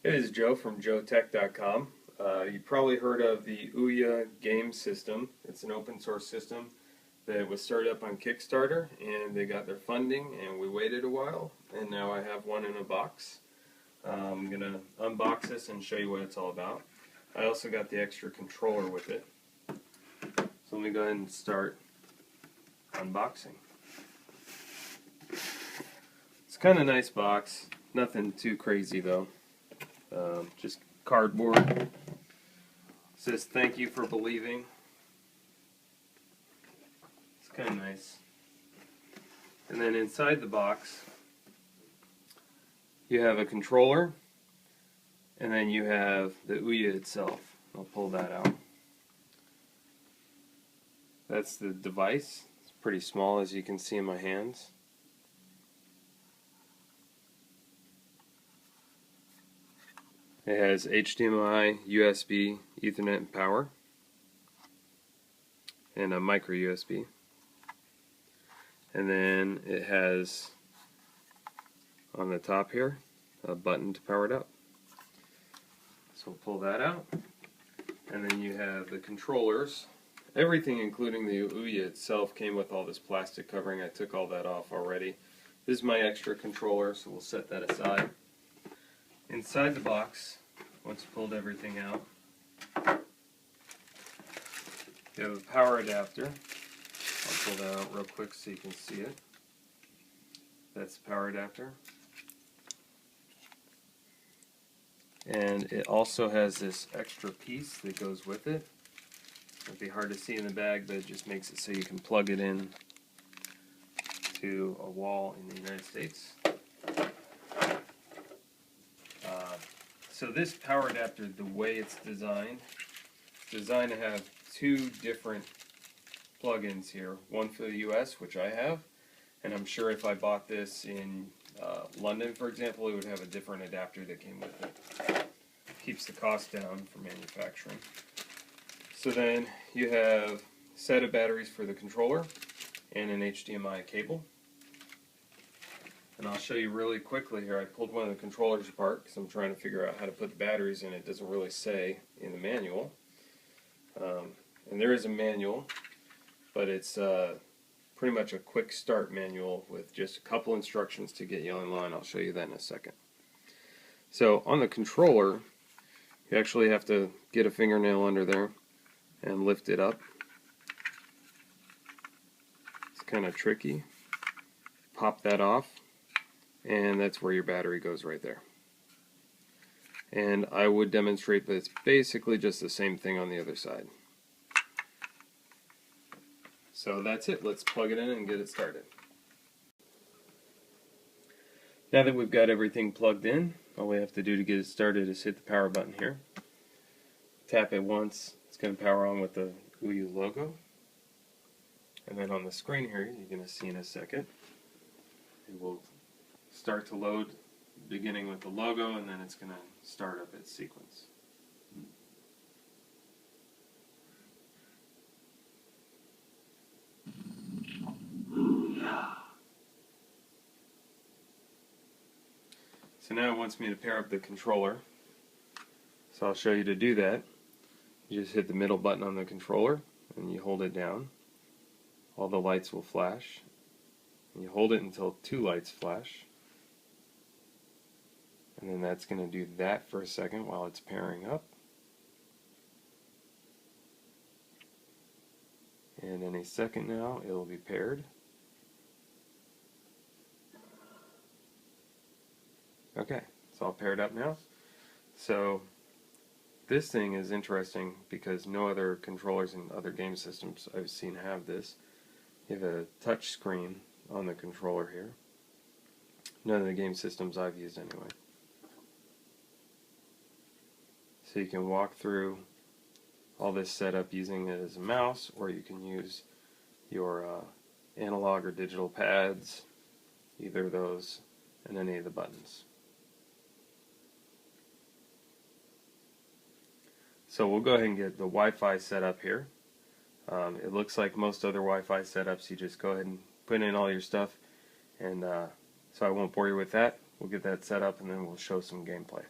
Hey, this is Joe from joetech.com. You probably heard of the Ouya game system. It's an open source system that was started up on Kickstarter, and they got their funding, and we waited a while, and now I have one in a box. I'm going to unbox this and show you what it's all about. I also got the extra controller with it. So let me go ahead and start unboxing. It's kind of a nice box, nothing too crazy though. Just cardboard. It says thank you for believing. It's kind of nice. And then inside the box you have a controller, and then you have the Ouya itself. I'll pull that out. That's the device. It's pretty small, as you can see in my hands. It has HDMI, USB, Ethernet, and power, and a micro USB. And then it has, on the top here, a button to power it up. So we'll pull that out. And then you have the controllers. Everything, including the Ouya itself, came with all this plastic covering. I took all that off already. This is my extra controller, so we'll set that aside. Inside the box, once you pulled everything out, you have a power adapter. I'll pull that out real quick so you can see it. That's the power adapter. And it also has this extra piece that goes with it. It'd be hard to see in the bag, but it just makes it so you can plug it in to a wall in the United States. So this power adapter, the way it's designed to have two different plug-ins here. One for the US, which I have, and I'm sure if I bought this in London, for example, it would have a different adapter that came with it. Keeps the cost down for manufacturing. So then you have a set of batteries for the controller and an HDMI cable. And I'll show you really quickly here. I pulled one of the controllers apart because I'm trying to figure out how to put the batteries in. It doesn't really say in the manual. And there is a manual, but it's pretty much a quick start manual with just a couple instructions to get you online. I'll show you that in a second. So on the controller, you actually have to get a fingernail under there and lift it up. It's kind of tricky. Pop that off, and that's where your battery goes right there. And I would demonstrate that it's basically just the same thing on the other side. So that's it. Let's plug it in and get it started. Now that we've got everything plugged in, all we have to do to get it started is hit the power button here. Tap it once. It's going to power on with the Ouya logo. And then on the screen here, you're going to see in a second, it will start to load, beginning with the logo, and then it's going to start up its sequence. So now it wants me to pair up the controller. So I'll show you to do that. You just hit the middle button on the controller and you hold it down. All the lights will flash. And you hold it until two lights flash. And then that's going to do that for a second while it's pairing up. And any second now it will be paired. Okay, it's all paired up now. So this thing is interesting because no other controllers and other game systems I've seen have this. You have a touch screen on the controller here. None of the game systems I've used anyway. So you can walk through all this setup using it as a mouse, or you can use your analog or digital pads, either of those, and any of the buttons. So we'll go ahead and get the Wi-Fi set up here. It looks like most other Wi-Fi setups, you just go ahead and put in all your stuff, and so I won't bore you with that. We'll get that set up and then we'll show some gameplay.